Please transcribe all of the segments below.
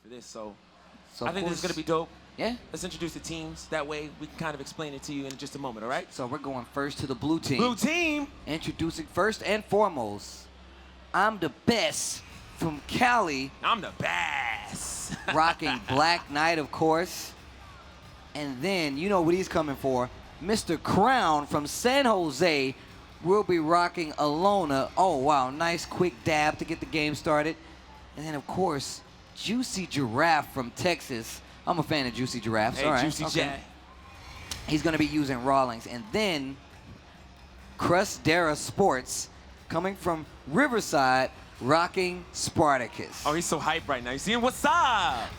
for this. So I think this is going to be dope. Yeah. Let's introduce the teams. That way we can kind of explain it to you in just a moment, all right? So we're going first to the blue team. Blue team. Introducing first and foremost, Imdabes from Cali. I'm the best. Rocking Black Knight, of course. And then, you know what he's coming for. Mr. Crown from San Jose will be rocking Alona. Oh, wow. Nice quick dab to get the game started. And then, of course, JuicyGiraffe from Texas. I'm a fan of JuicyGiraffe. Hey, all right. Juicy J. He's going to be using Rawlings. And then CrusaderaSports coming from Riverside, rocking Spartacus. Oh, he's so hyped right now. You see him? What's up?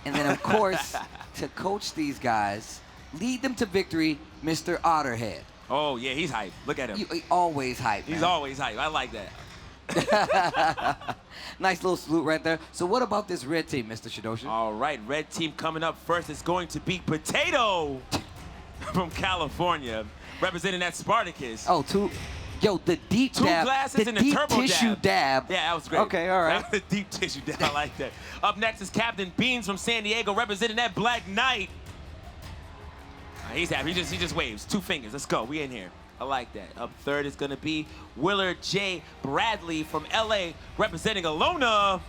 And then, of course, to coach these guys, lead them to victory, Mr. Otterhead. Oh, yeah, he's hyped. Look at him. He always hyped, He's man. always hyped. I like that. Nice little salute right there. So what about this red team, Mr. Shidosha? All right, red team coming up first is going to be Potato from California, representing that Spartacus. Oh, the deep Two dab. glasses the and a deep turbo tissue dab. Yeah, that was great. Okay, all right. That was a deep tissue dab. I like that. Up next is CaptnBeanz from San Diego, representing that Black Knight. He's happy. He just waves. 2 fingers. Let's go. We in here. I like that. Up third is going to be WillardJBradley from LA, representing Alona.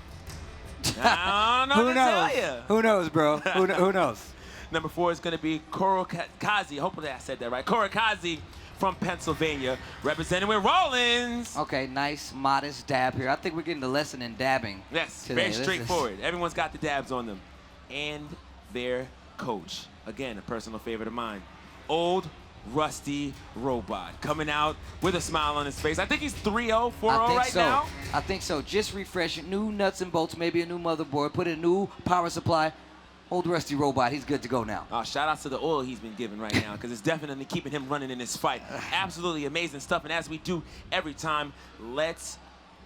I don't know what to tell you. Who knows, bro? Who knows? Number 4 is going to be Corokazi. Hopefully I said that right. Corokazi from Pennsylvania, representing with Rollins. Okay, nice, modest dab here. I think we're getting the lesson in dabbing. Yes, today. very straightforward. Everyone's got the dabs on them. And their coach, again, a personal favorite of mine, OldRustyRobot, coming out with a smile on his face. I think he's 3-0, 4-0 right now. I think so. Just refresh it. New nuts and bolts, maybe a new motherboard, put in a new power supply. OldRustyRobot, he's good to go now. Shout out to the oil he's been given right now, because it's definitely keeping him running in this fight. Absolutely amazing stuff. And as we do every time, let's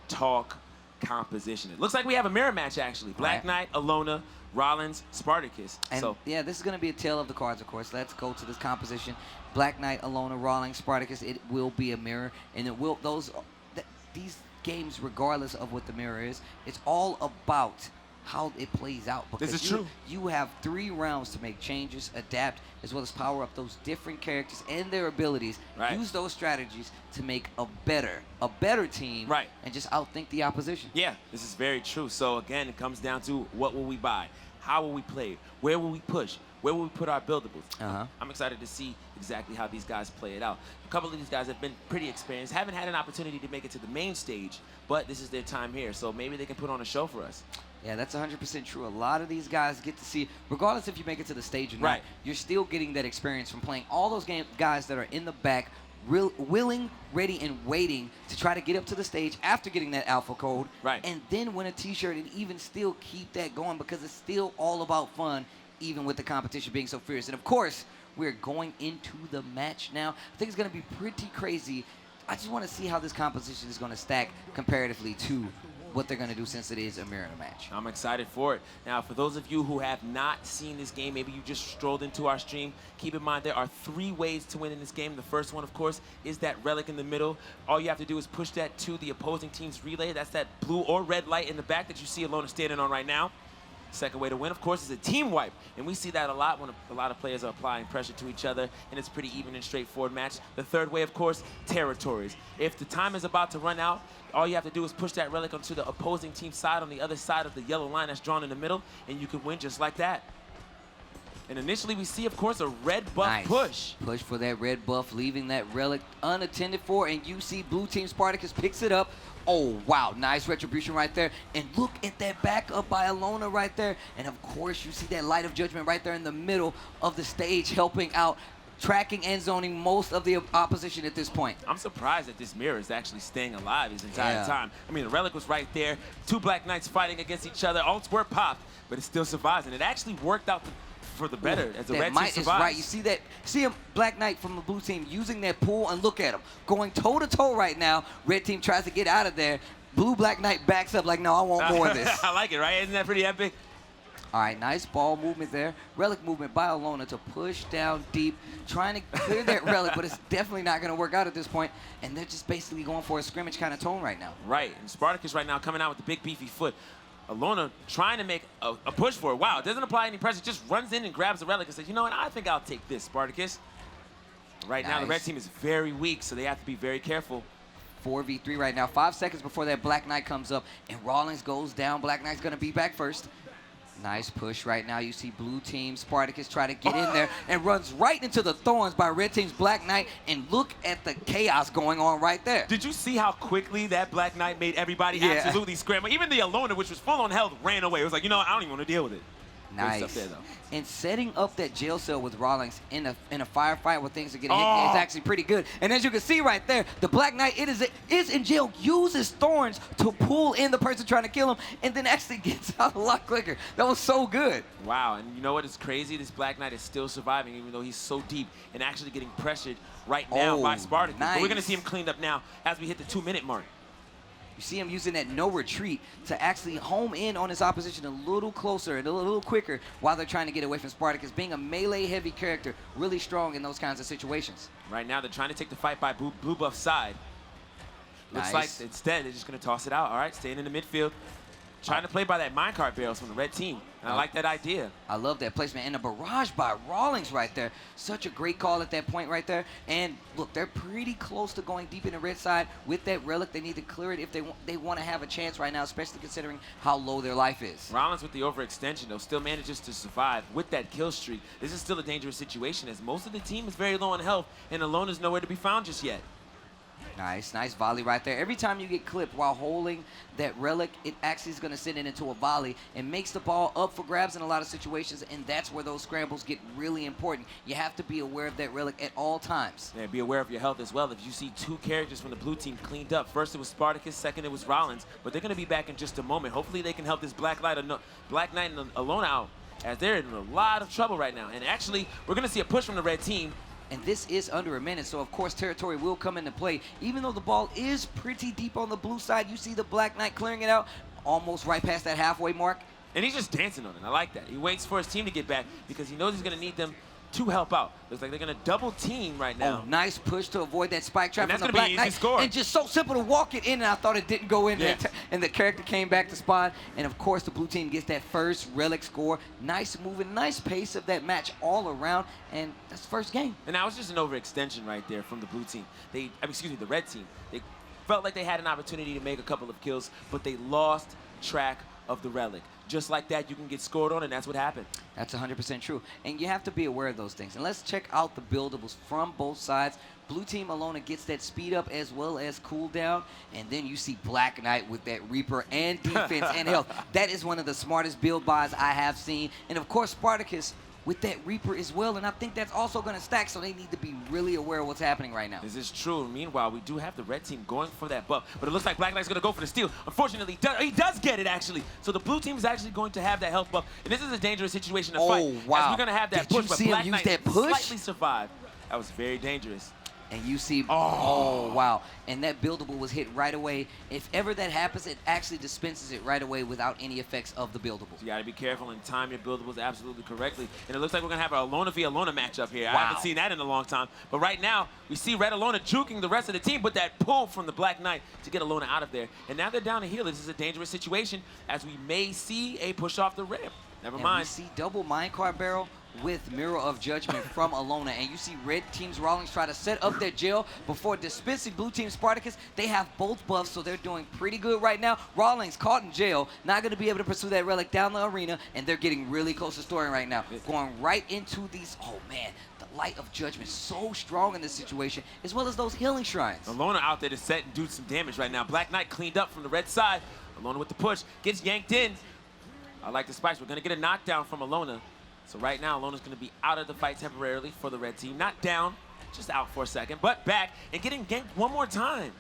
talk composition. It looks like we have a mirror match, actually. Black Knight, Alona, Rollins, Spartacus. And yeah, this is going to be a tale of the cards, of course. Let's go to this composition. Black Knight, Alona, Rollins, Spartacus. It will be a mirror, and it will these games, regardless of what the mirror is, it's all about how it plays out. Because this is true. You have 3 rounds to make changes, adapt, as well as power up those different characters and their abilities. Right. Use those strategies to make a better team. Right. And just outthink the opposition. Yeah, this is very true. So again, it comes down to what will we buy? How will we play? Where will we push? Where will we put our buildables? I'm excited to see exactly how these guys play it out. A couple of these guys have been pretty experienced, haven't had an opportunity to make it to the main stage, but this is their time here, so maybe they can put on a show for us. Yeah, that's 100% true. A lot of these guys get to see, regardless if you make it to the stage or not, you're still getting that experience from playing all those guys that are in the back, willing, ready, and waiting to try to get up to the stage after getting that alpha code, and then win a t-shirt and even still keep that going, because it's still all about fun, even with the competition being so fierce. And of course, we're going into the match now. I think it's going to be pretty crazy. I just want to see how this composition is going to stack comparatively to what they're going to do, since it is a mirror in a match. I'm excited for it. Now, for those of you who have not seen this game, maybe you just strolled into our stream, keep in mind there are 3 ways to win in this game. The first one, of course, is that relic in the middle. All you have to do is push that to the opposing team's relay. That's that blue or red light in the back that you see Alona standing on right now. Second way to win, of course, is a team wipe. And we see that a lot when a lot of players are applying pressure to each other, and it's a pretty even and straightforward match. The third way, of course, territories. If the time is about to run out, all you have to do is push that relic onto the opposing team side on the other side of the yellow line that's drawn in the middle, and you can win just like that. And initially, we see, of course, a red buff push. Push for that red buff, leaving that relic unattended for, and you see blue team Spartacus picks it up. Oh, wow, nice retribution right there. And look at that backup by Alona right there. And, of course, you see that light of judgment right there in the middle of the stage, helping out, tracking and zoning most of the opposition at this point. I'm surprised that this mirror is actually staying alive this entire time. I mean, the relic was right there. 2 Black Knights fighting against each other. Ults were popped, but it still survives. And it actually worked out for the better as the red team survives. Right. You see that? See him, Black Knight from the blue team, using that pull, and look at him. Going toe-to-toe right now. Red team tries to get out of there. Blue Black Knight backs up like, no, I want more of this. I like it, right? Isn't that pretty epic? All right, nice ball movement there. Relic movement by Alona to push down deep, trying to clear that relic, but it's definitely not going to work out at this point. And they're just basically going for a scrimmage kind of tone right now. Right, and Spartacus right now coming out with the big beefy foot. Alona trying to make a push for it. Wow, it doesn't apply any pressure, just runs in and grabs the relic and says, you know what, I think I'll take this, Spartacus. Right now, the red team is very weak, so they have to be very careful. 4v3 right now. 5 seconds before that Black Knight comes up, and Rawlings goes down. Black Knight's going to be back first. Nice push right now. You see blue team Spartacus try to get in there and runs right into the thorns by red team's Black Knight, and look at the chaos going on right there. Did you see how quickly that Black Knight made everybody absolutely scramble? Even the Alona, which was full on health, ran away. It was like, you know what? I don't even want to deal with it. Nice. There, and setting up that jail cell with Rawlings in a firefight where things are getting hit is actually pretty good. And as you can see right there, the Black Knight is in jail, uses thorns to pull in the person trying to kill him, and then actually gets out a lot quicker. That was so good. Wow, and you know what is crazy? This Black Knight is still surviving, even though he's so deep and actually getting pressured right now by Spartacus. Nice. But we're going to see him cleaned up now as we hit the 2-minute mark. You see him using that no retreat to actually home in on his opposition a little closer and a little quicker while they're trying to get away from Spartacus. Being a melee-heavy character, really strong in those kinds of situations. Right now, they're trying to take the fight by blue buff side. Looks like instead they're just going to toss it out. All right, staying in the midfield. Trying to play by that minecart barrels from the red team. And I like that idea. I love that placement. And a barrage by Rawlings right there. Such a great call at that point right there. And look, they're pretty close to going deep in the red side with that relic. They need to clear it if they want to have a chance right now, especially considering how low their life is. Rawlings with the overextension, though, still manages to survive with that kill streak. This is still a dangerous situation as most of the team is very low on health and Alona's nowhere to be found just yet. Nice volley right there. Every time you get clipped while holding that relic, it actually is going to send it into a volley and makes the ball up for grabs in a lot of situations, and that's where those scrambles get really important. You have to be aware of that relic at all times. Yeah, be aware of your health as well. If you see two characters from the blue team cleaned up, first it was Spartacus, second it was Rawlings, but they're going to be back in just a moment. Hopefully they can help this Black Knight and Alona out as they're in a lot of trouble right now. And actually, we're going to see a push from the red team. And this is under a minute, so of course territory will come into play. Even though the ball is pretty deep on the blue side, you see the Black Knight clearing it out almost right past that halfway mark. And he's just dancing on it. I like that. He waits for his team to get back because he knows he's going to need them to help out. Looks like they're going to double team right now. Oh, nice push to avoid that spike trap from the Black Knight. Score. And just so simple to walk it in, and I thought it didn't go in there. And the character came back to spawn. And of course, the blue team gets that first relic score. Nice moving, nice pace of that match all around. And that's the first game. And that was just an overextension right there from the blue team. The red team. They felt like they had an opportunity to make a couple of kills, but they lost track of the relic. Just like that, you can get scored on, and that's what happened. That's 100% true. And you have to be aware of those things. And let's check out the buildables from both sides. Blue team Alona gets that speed up as well as cooldown. And then you see Black Knight with that Reaper and defense and health. That is one of the smartest build buys I have seen. And of course, Spartacus with that Reaper as well, and I think that's also going to stack, so they need to be really aware of what's happening right now. This is true. Meanwhile, we do have the red team going for that buff, but it looks like Black Knight's going to go for the steal. Unfortunately, he does get it, actually. So the blue team is actually going to have that health buff, and this is a dangerous situation to fight. Wow. As we're going to have that push, but Black Knight slightly survived. That was very dangerous. And you see, oh, wow. And that buildable was hit right away. If ever that happens, it actually dispenses it right away without any effects of the buildables. You got to be careful and time your buildables absolutely correctly. And it looks like we're going to have an Alona v. Alona matchup here. Wow. I haven't seen that in a long time. But right now, we see Red Alona juking the rest of the team, but that pull from the Black Knight to get Alona out of there. And now they're down to heal. This is a dangerous situation as we may see a push off the ramp. Never mind. We see double minecart barrel with Mirror of Judgment from Alona. And you see red team's Rawlings try to set up their jail before dispensing blue team Spartacus. They have both buffs, so they're doing pretty good right now. Rawlings caught in jail, not going to be able to pursue that relic down the arena, and they're getting really close to storing right now. Going right into these, oh man, the Light of Judgment so strong in this situation, as well as those healing shrines. Alona out there to set and do some damage right now. Black Knight cleaned up from the red side. Alona with the push, gets yanked in. I like the spikes. We're going to get a knockdown from Alona. So right now, Alona's going to be out of the fight temporarily for the red team. Not down, just out for a second, but back and getting ganked one more time.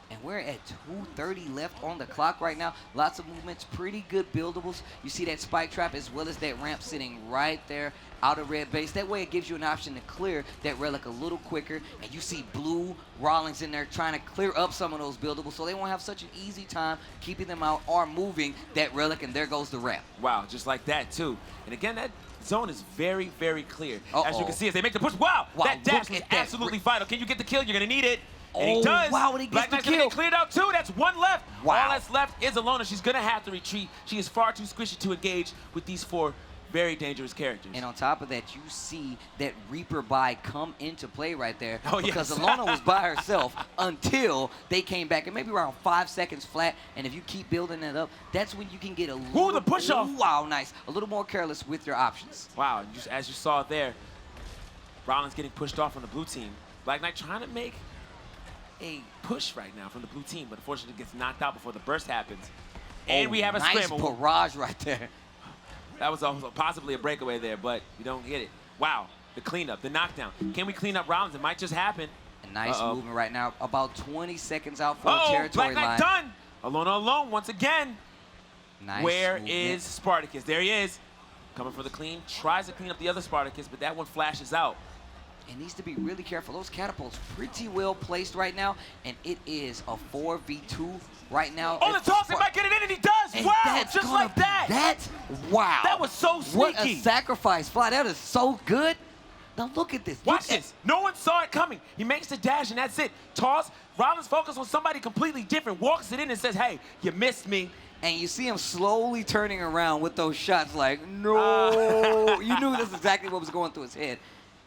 And we're at 2:30 left on the clock right now. Lots of movements, pretty good buildables. You see that spike trap as well as that ramp sitting right there out of red base. That way it gives you an option to clear that relic a little quicker. And you see blue Rawlings in there trying to clear up some of those buildables so they won't have such an easy time keeping them out or moving that relic, and there goes the ramp. Wow, just like that too. And again, that zone is very, very clear. Uh-oh. As you can see, as they make the push. Wow, that dash was absolutely vital. Can you get the kill? You're going to need it. And he does. Wow, and he gets Black the Knight's gonna kill. get cleared out too. That's one left. Wow. All that's left is Alona. She's gonna have to retreat. She is far too squishy to engage with these 4 very dangerous characters. And on top of that, you see that Reaper buy come into play right there. Oh, because yes. Alona was by herself until they came back, and maybe around 5 seconds flat. And if you keep building it up, that's when you can get a little. Ooh, the push off. Wow, nice. A little more careless with your options. Wow, and just as you saw there, Rollins getting pushed off on the blue team. Black Knight trying to make a push right now from the blue team, but unfortunately gets knocked out before the burst happens. And we have a nice scramble. barrage right there. That was also possibly a breakaway there, but you don't get it. Wow, the cleanup, the knockdown. Can we clean up Rollins? It might just happen. A nice movement right now. About 20 seconds out for a Black territory Knight line. done. Alona alone once again. Nice Where movement. is Spartacus? There he is. Coming for the clean. Tries to clean up the other Spartacus, but that one flashes out. It needs to be really careful. Those catapults pretty well placed right now, and it is a 4v2 right now. Oh, the toss, he might get it in, and he does! And Wow, that's just gonna like that! Wow. That was so What a sneaky. sacrifice, Fly. That is so good. Now look at this. Watch this. No one saw it coming. He makes the dash, and that's it. Toss. Rollins focused on somebody completely different, walks it in and says, hey, you missed me. And you see him slowly turning around with those shots like, no. You knew this is exactly what was going through his head.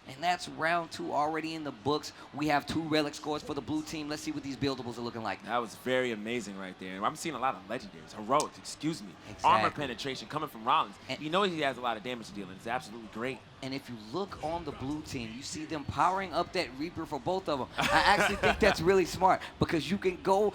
And that's round 2 already in the books. We have 2 relic scores for the blue team. Let's see what these buildables are looking like. That was very amazing right there. I'm seeing a lot of legendaries, heroics, excuse me. Exactly. Armor penetration coming from Rollins. And you know he has a lot of damage to deal, and it's absolutely great. And if you look on the blue team, you see them powering up that Reaper for both of them. I actually think that's really smart because you can go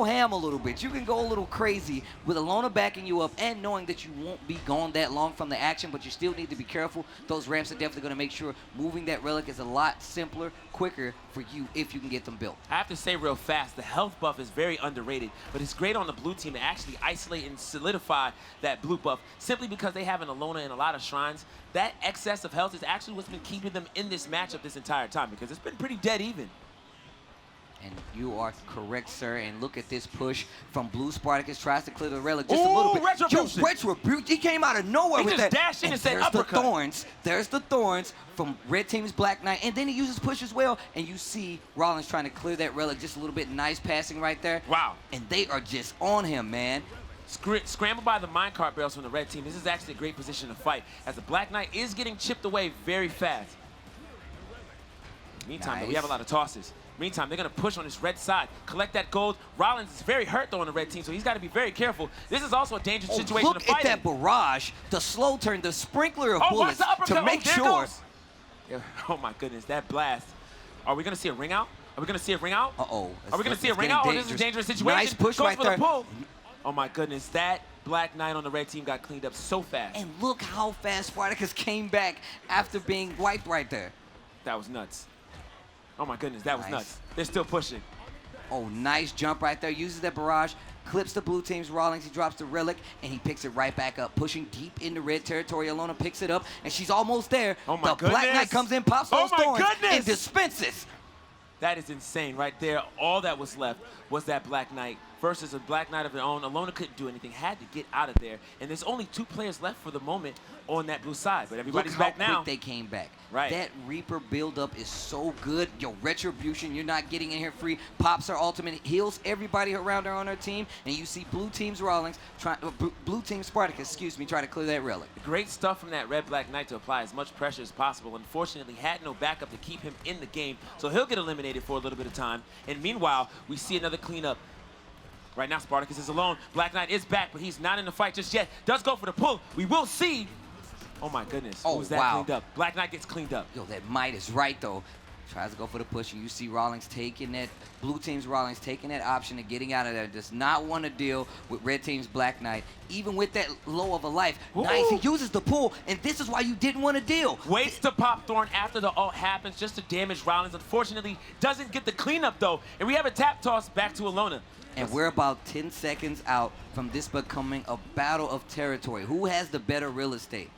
ham a little bit. You can go a little crazy with Alona backing you up and knowing that you won't be gone that long from the action, but you still need to be careful. Those ramps are definitely going to make sure moving that relic is a lot simpler, quicker for you if you can get them built. I have to say real fast, the health buff is very underrated, but it's great on the blue team to actually isolate and solidify that blue buff simply because they have an Alona in a lot of shrines. That excess of health is actually what's been keeping them in this matchup this entire time because it's been pretty dead even. And you are correct, sir. And look at this push from Blue Spartacus. Tries to clear the relic just a little bit. Retribution. Yo, Retribution. He came out of nowhere He with just that. dashed in and said there's uppercut. the thorns. There's the thorns from Red Team's Black Knight. And then he uses push as well. And you see Rollins trying to clear that relic just a little bit. Nice passing right there. Wow. And they are just on him, man. Scrambled by the minecart barrels from the red team. This is actually a great position to fight as the Black Knight is getting chipped away very fast. Meantime, though, we have a lot of tosses. Meantime, they're going to push on this red side, collect that gold. Rollins is very hurt, though, on the red team, so he's got to be very careful. This is also a dangerous situation to Look fight at that barrage, the slow turn, the sprinkler of watch bullets the uppercut. to make there sure. goes. Yeah, oh, my goodness, that blast. Are we going to see a ring out? Are we going to see a ring out? Uh-oh. Are we going to see a ring out? Oh, this is a dangerous situation. Nice push Goes right for there. the pull. Oh, my goodness, that Black Knight on the red team got cleaned up so fast. And look how fast Spartacus came back after being wiped right there. That was nuts. Oh my goodness, that was Nice. nuts. They're still pushing. Oh, nice jump right there. Uses that barrage, clips the blue team's Rawlings. He drops the relic, and he picks it right back up, pushing deep into red territory. Alona picks it up, and she's almost there. Oh my the Black goodness. Knight comes in, pops Oh those my thorns, goodness. and dispenses. That is insane right there. All that was left was that Black Knight versus a Black Knight of their own. Alona couldn't do anything, had to get out of there. And there's only 2 players left for the moment on that blue side, but everybody's Look how back now. quick they came back. Right. That Reaper buildup is so good. Yo, Retribution, you're not getting in here free. Pops her ultimate, heals everybody around her on her team, and you see blue team's Rawlings, blue team Spartacus, excuse me, try to clear that relic. Great stuff from that red Black Knight to apply as much pressure as possible. Unfortunately, had no backup to keep him in the game, so he'll get eliminated for a little bit of time. And meanwhile, we see another cleanup. Right now, Spartacus is alone. Black Knight is back, but he's not in the fight just yet. Does go for the pull. We will see. Oh, my goodness. Oh, Who's that wow. cleaned up? Black Knight gets cleaned up. Yo, that might is right, though. Tries to go for the push, and you see Rawlings taking that, blue team's Rawlings taking that option and getting out of there. Does not want to deal with red team's Black Knight, even with that low of a life. Ooh. Nice, he uses the pull, and this is why you didn't want to deal. Waits to pop Thorn after the ult happens just to damage Rollins. Unfortunately, doesn't get the cleanup, though. And we have a tap toss back to Alona. And we're about 10 seconds out from this becoming a battle of territory. Who has the better real estate?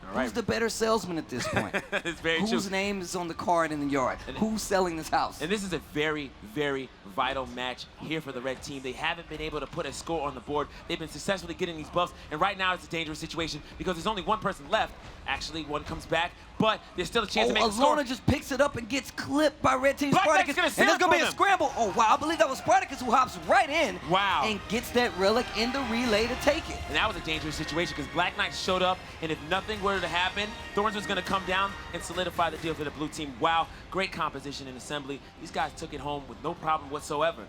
All right. Who's the better salesman at this point? It's very true. Whose name is on the card in the yard? Who's selling this house? And this is a very, very vital match here for the red team. They haven't been able to put a score on the board. They've been successfully getting these buffs, and right now it's a dangerous situation because there's only one person left. Actually, one comes back, but there's still a chance to make a score. Alona just picks it up and gets clipped by red team Black Knight's Spartacus, gonna and seal there's it gonna be for a them. scramble. Oh wow, I believe that was Spartacus who hops right in. Wow. And gets that relic in the relay to take it. And that was a dangerous situation because Black Knight showed up, and if nothing were to happen, Thorns was going to come down and solidify the deal for the blue team. Wow, great composition and assembly. These guys took it home with no problem whatsoever.